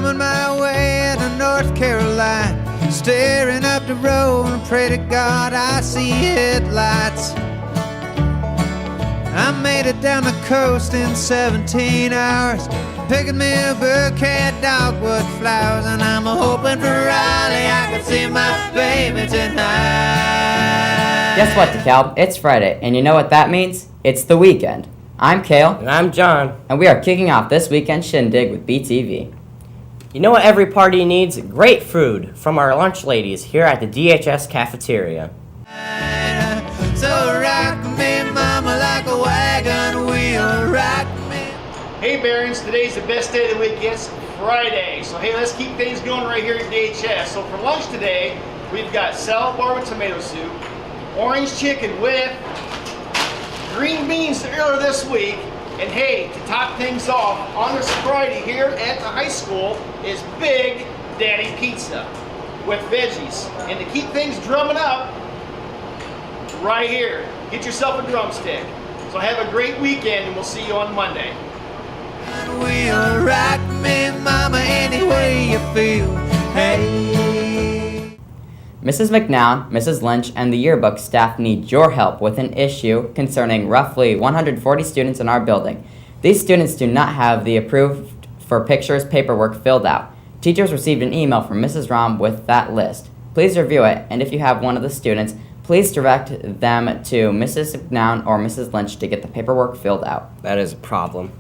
coming my way to North Carolina, staring up the road and pray to God I see headlights. I made it down the coast in 17 hours, picking me a bouquet of dogwood flowers, and I'm hoping for Raleigh I can see my baby tonight. Guess what, DeKalb? It's Friday, and you know what that means? It's the weekend. I'm Kale. And I'm John. And we are kicking off this weekend shindig with BTV. You know what every party needs? Great food from our lunch ladies here at the DHS cafeteria. So rock me, mama, like a wagon wheel, rock me. Hey Barons, today's the best day of the week. It's Friday. So hey, let's keep things going right here at DHS. So for lunch today, we've got salad bar with tomato soup, orange chicken with green beans earlier this week, and hey, to top things off, on this Friday here at the high school is Big Daddy Pizza with veggies. And to keep things drumming up, right here, get yourself a drumstick. So have a great weekend, and we'll see you on Monday. We'll rock me, mama, any way you feel. Hey. Mrs. McNown, Mrs. Lynch, and the yearbook staff need your help with an issue concerning roughly 140 students in our building. These students do not have the approved for pictures paperwork filled out. Teachers received an email from Mrs. Rom with that list. Please review it, and if you have one of the students, please direct them to Mrs. McNown or Mrs. Lynch to get the paperwork filled out. That is a problem.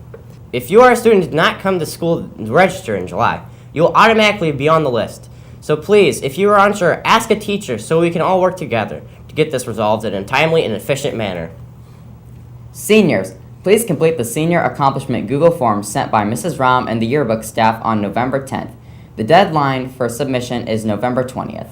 If you are a student who did not come to school to register in July, you will automatically be on the list. So please, if you are unsure, ask a teacher so we can all work together to get this resolved in a timely and efficient manner. Seniors, please complete the Senior Accomplishment Google form sent by Mrs. Rom and the yearbook staff on November 10th. The deadline for submission is November 20th.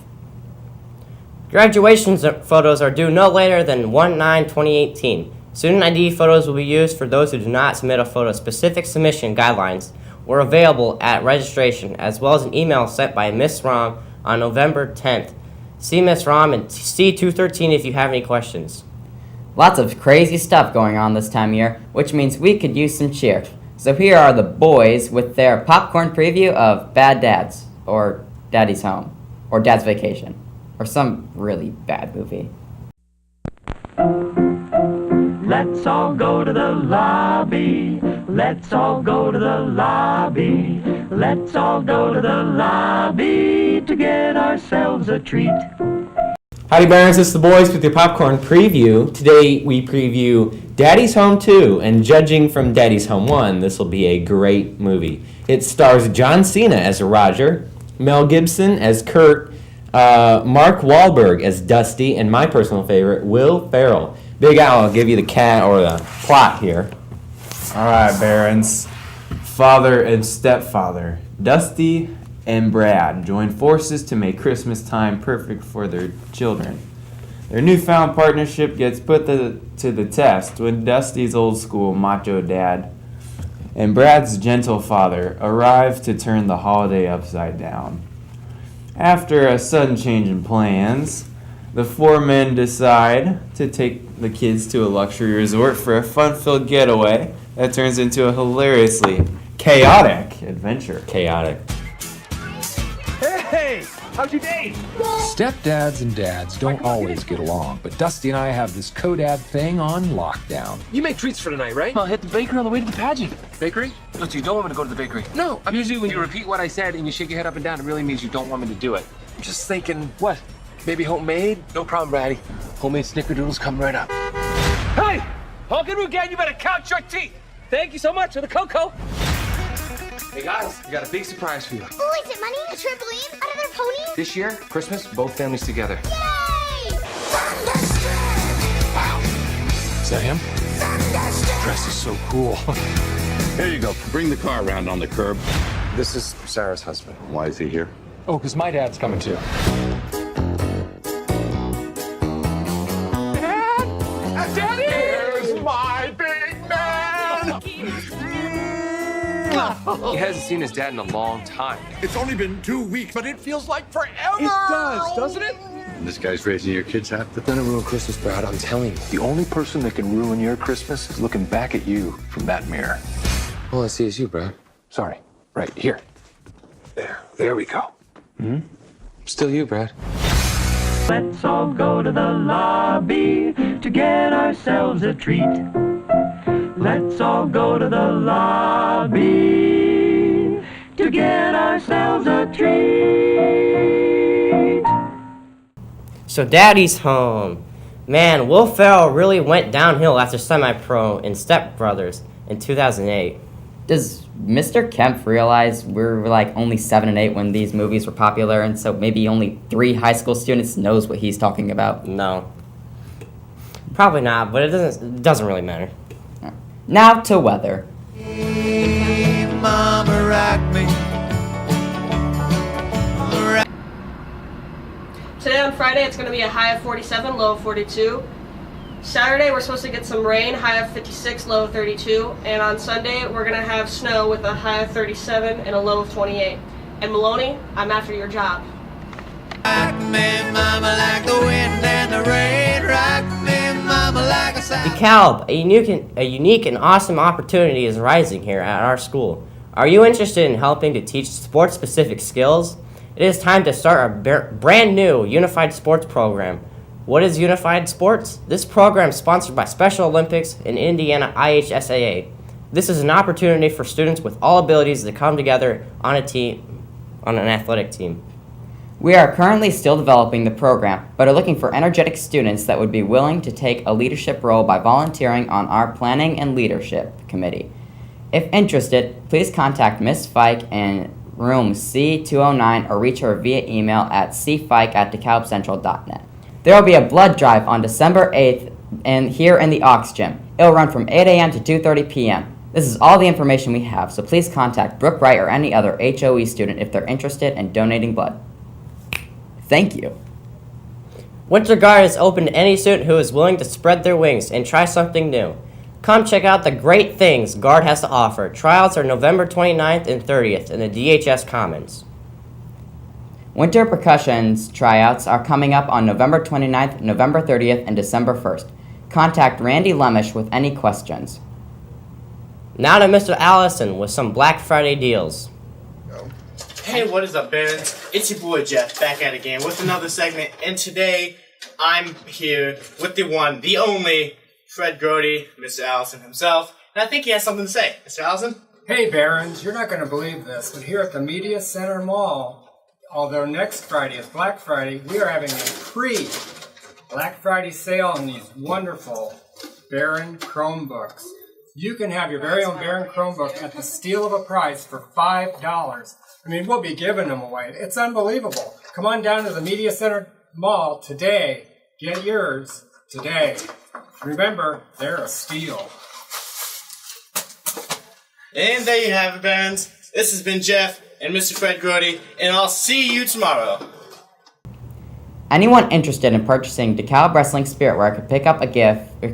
Graduation photos are due no later than 1/9/2018. Student ID photos will be used for those who do not submit a photo. Specific submission guidelines were available at registration, as well as an email sent by Ms. Rom on November 10th. See Ms. Rom and C213 if you have any questions. Lots of crazy stuff going on this time of year, which means we could use some cheer. So here are the boys with their popcorn preview of Bad Dads, or Daddy's Home, or Dad's Vacation, or some really bad movie. Let's all go to the lobby. Let's all go to the lobby. Let's all go to the lobby to get ourselves a treat. Howdy Barons, it's the boys with your popcorn preview. Today we preview Daddy's Home 2, and judging from Daddy's Home 1, this will be a great movie. It stars John Cena as Roger, Mel Gibson as Kurt, Mark Wahlberg as Dusty, and my personal favorite, Will Ferrell. Big Al will give you the cat or the plot here. All right, Barons. Father and stepfather, Dusty and Brad, join forces to make Christmas time perfect for their children. Their newfound partnership gets put to the test when Dusty's old school macho dad and Brad's gentle father arrive to turn the holiday upside down. After a sudden change in plans, the four men decide to take the kids to a luxury resort for a fun-filled getaway that turns into a hilariously chaotic adventure. Chaotic. Hey, how's your day? Stepdads and dads don't always get along, but Dusty and I have this co-dad thing on lockdown. You make treats for tonight, right? I'll hit the bakery on the way to the pageant. Bakery? No, so you don't want me to go to the bakery? No, I'm Usually when you repeat what I said and you shake your head up and down, it really means you don't want me to do it. just thinking, What? maybe homemade? No problem, Braddy. Homemade snickerdoodles come right up. Hey! Honkin' again, you better count your teeth! Thank you so much for the cocoa! Hey guys, we got a big surprise for you. Oh, is it money? A trampoline? Another pony? This year, Christmas, both families together. Yay! Wow. Is that him? Dress is so cool. Here you go. Bring the car around on the curb. This is Sarah's husband. Why is he here? Oh, because my dad's coming too. Daddy! Here's my big man! He hasn't seen his dad in a long time. It's only been 2 weeks. But it feels like forever! It does, doesn't it? This guy's raising your kids half the Gonna ruin Christmas, Brad, I'm telling you. The only person that can ruin your Christmas is looking back at you from that mirror. All I see is you, Brad. Sorry. Right, here. There we go. Still you, Brad. Let's all go to the lobby to get ourselves a treat. Let's all go to the lobby to get ourselves a treat. So Daddy's Home. Man, Will Ferrell really went downhill after Semi-Pro and Step Brothers in 2008. Does Mr. Kemp realize we were like only 7 and 8 when these movies were popular, and so maybe only 3 high school students knows what he's talking about? No. Probably not, but it doesn't really matter. Now to weather. Hey, Mama, rock me. Today on Friday, it's going to be a high of 47, low of 42. Saturday, we're supposed to get some rain, high of 56, low of 32. And on Sunday, we're going to have snow with a high of 37 and a low of 28. And Maloney, I'm after your job. Rock me, Mama, like the wind and the rain. Rock me, Mama, like a sound. DeKalb, a unique and awesome opportunity is rising here at our school. Are you interested in helping to teach sports-specific skills? It is time to start a brand new Unified Sports program. What is Unified Sports? This program is sponsored by Special Olympics and Indiana IHSAA. This is an opportunity for students with all abilities to come together on an athletic team. We are currently still developing the program, but are looking for energetic students that would be willing to take a leadership role by volunteering on our Planning and Leadership Committee. If interested, please contact Ms. Fike in room C209 or reach her via email at cfike@dekalbcentral.net. There will be a blood drive on December 8th here in the Aux Gym. It will run from 8 a.m. to 2:30 p.m. This is all the information we have, so please contact Brooke Wright or any other HOE student if they're interested in donating blood. Thank you. Winter Guard is open to any student who is willing to spread their wings and try something new. Come check out the great things Guard has to offer. Tryouts are November 29th and 30th in the DHS Commons. Winter Percussion's tryouts are coming up on November 29th, November 30th, and December 1st. Contact Randy Lemish with any questions. Now to Mr. Allison with some Black Friday deals. Hey, what is up, Barons? It's your boy Jeff back at it again with another segment, and today I'm here with the one, the only Fred Grody, Mr. Allison himself, and I think he has something to say. Mr. Allison? Hey, Barons, you're not going to believe this, but here at the Media Center Mall, although next Friday is Black Friday, we are having a pre-Black Friday sale on these wonderful Barron Chromebooks. You can have your very own Barron Chromebook at the steal of a price for $5. I mean, we'll be giving them away. It's unbelievable. Come on down to the Media Center Mall today. Get yours today. Remember, they're a steal. And there you have it, Barons. This has been Jeff and Mr. Fred Grody, and I'll see you tomorrow. Anyone interested in purchasing DeKalb Wrestling Spiritwear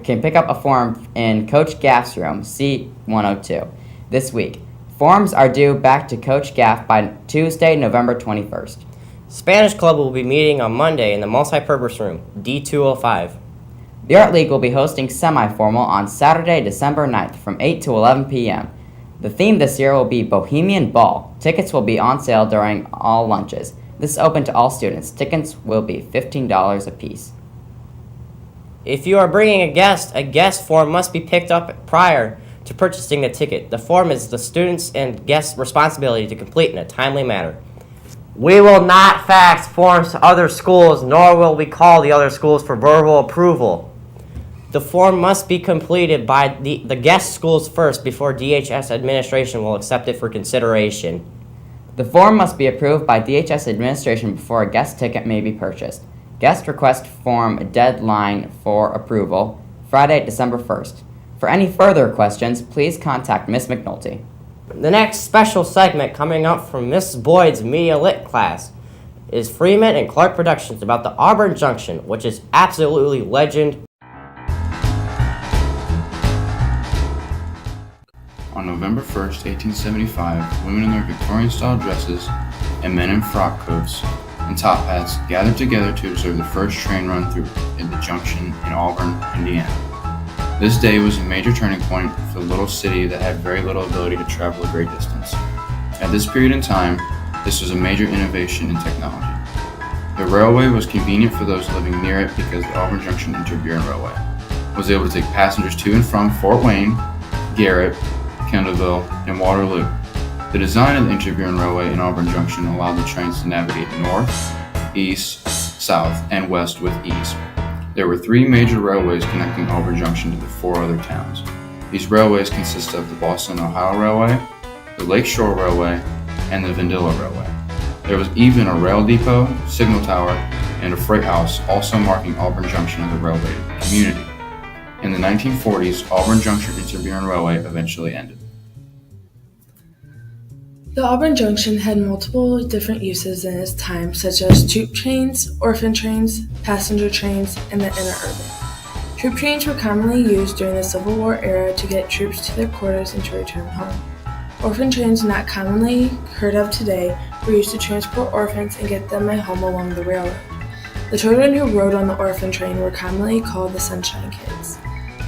can pick up a form in Coach Gaff's room, C102, this week. Forms are due back to Coach Gaff by Tuesday, November 21st. Spanish Club will be meeting on Monday in the multipurpose room, D205. The Art League will be hosting semi-formal on Saturday, December 9th from 8 to 11 p.m. The theme this year will be Bohemian Ball. Tickets will be on sale during all lunches. This is open to all students. Tickets will be $15 apiece. If you are bringing a guest form must be picked up prior to purchasing the ticket. The form is the student's and guest's responsibility to complete in a timely manner. We will not fax forms to other schools, nor will we call the other schools for verbal approval. The form must be completed by the guest schools first before DHS administration will accept it for consideration. The form must be approved by DHS administration before a guest ticket may be purchased. Guest request form deadline for approval, Friday, December 1st. For any further questions, please contact Miss McNulty. The next special segment coming up from Miss Boyd's Media Lit class is Freeman and Clark Productions about the Auburn Junction, which is absolutely legend. On November 1st, 1875, women in their Victorian-style dresses and men in frock coats and top hats gathered together to observe the first train run through the Junction in Auburn, Indiana. This day was a major turning point for the little city that had very little ability to travel a great distance. At this period in time, This was a major innovation in technology. The railway was convenient for those living near it because the Auburn Junction Interburen Railway was able to take passengers to and from Fort Wayne, Garrett, Kendallville, and Waterloo. The design of the Interburen Railway in Auburn Junction allowed the trains to navigate north, east, south, and west with ease. There were 3 major railways connecting Auburn Junction to the 4 other towns. These railways consist of the Boston Ohio Railway, the Lake Shore Railway, and the Vandalia Railway. There was even a rail depot, signal tower, and a freight house, also marking Auburn Junction as a railway community. In the 1940s, Auburn Junction Interburen Railway eventually ended. The Auburn Junction had multiple different uses in its time, such as troop trains, orphan trains, passenger trains, and the inner urban. Troop trains were commonly used during the Civil War era to get troops to their quarters and to return home. Orphan trains, not commonly heard of today, were used to transport orphans and get them a home along the railroad. The children who rode on the orphan train were commonly called the Sunshine Kids.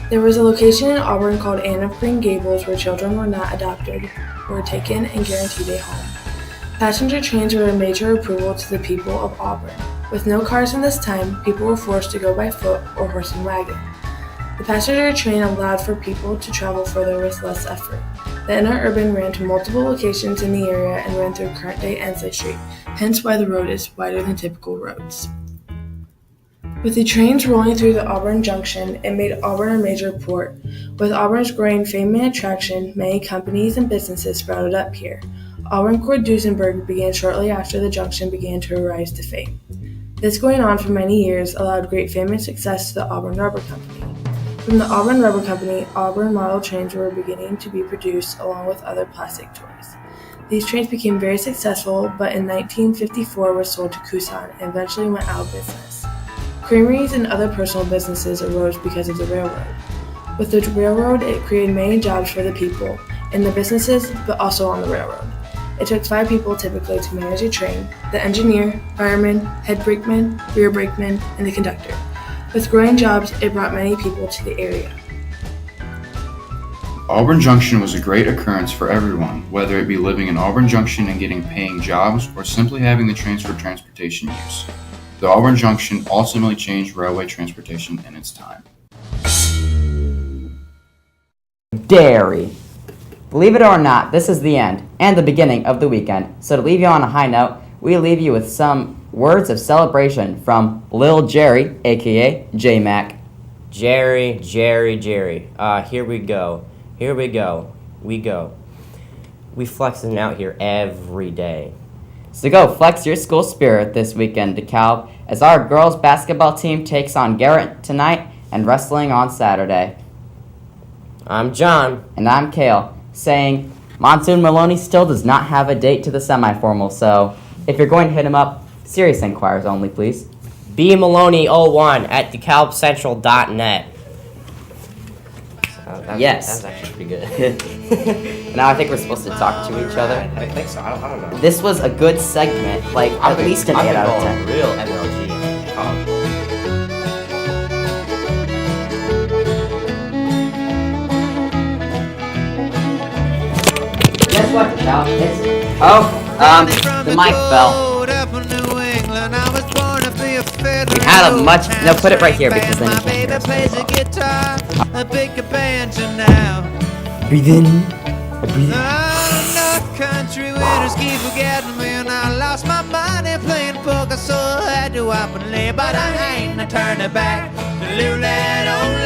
There was a location in Auburn called Anne of Green Gables where children were not adopted, were taken and guaranteed a home. Passenger trains were a major approval to the people of Auburn. With no cars in this time, people were forced to go by foot or horse and wagon. The passenger train allowed for people to travel further with less effort. The inner urban ran to multiple locations in the area and ran through current-day Ensley Street, hence why the road is wider than typical roads. With the trains rolling through the Auburn Junction, it made Auburn a major port. With Auburn's growing fame and attraction, many companies and businesses sprouted up here. Auburn Cord Duesenberg began shortly after the junction began to rise to fame. This going on for many years allowed great fame and success to the Auburn Rubber Company. From the Auburn Rubber Company, Auburn model trains were beginning to be produced along with other plastic toys. These trains became very successful, but in 1954 were sold to Kusan and eventually went out of business. Creameries and other personal businesses arose because of the railroad. With the railroad, it created many jobs for the people in the businesses, but also on the railroad. It took 5 people typically to manage a train: the engineer, fireman, head brakeman, rear brakeman, and the conductor. With growing jobs, it brought many people to the area. Auburn Junction was a great occurrence for everyone, whether it be living in Auburn Junction and getting paying jobs or simply having the trains for transportation use. The Auburn Junction ultimately changed railway transportation in its time. Dairy. Believe it or not, this is the end and the beginning of the weekend. So to leave you on a high note, we leave you with some words of celebration from Lil Jerry, aka J-Mac. Jerry. Here we go. We flexing out here every day. So go flex your school spirit this weekend, DeKalb, as our girls basketball team takes on Garrett tonight and wrestling on Saturday. I'm John. And I'm Kale, saying Monsoon Maloney still does not have a date to the semi-formal, so if you're going to hit him up, serious inquiries only, please. bmaloney01 at DeKalbCentral.net. Yes. That's actually pretty good. Now I think we're supposed to talk to each other. I think so. I don't know. This was a good segment, like at least an 8 out of 10. Real MLG. Guess what, Cal? The mic fell. We had a much. No, put it right here because then you can't hear us very well. Breathe in. Breathe in. Country winners keep forgetting me, and I lost my money playing poker, so I had to up and lay. But I ain't turning back to live that old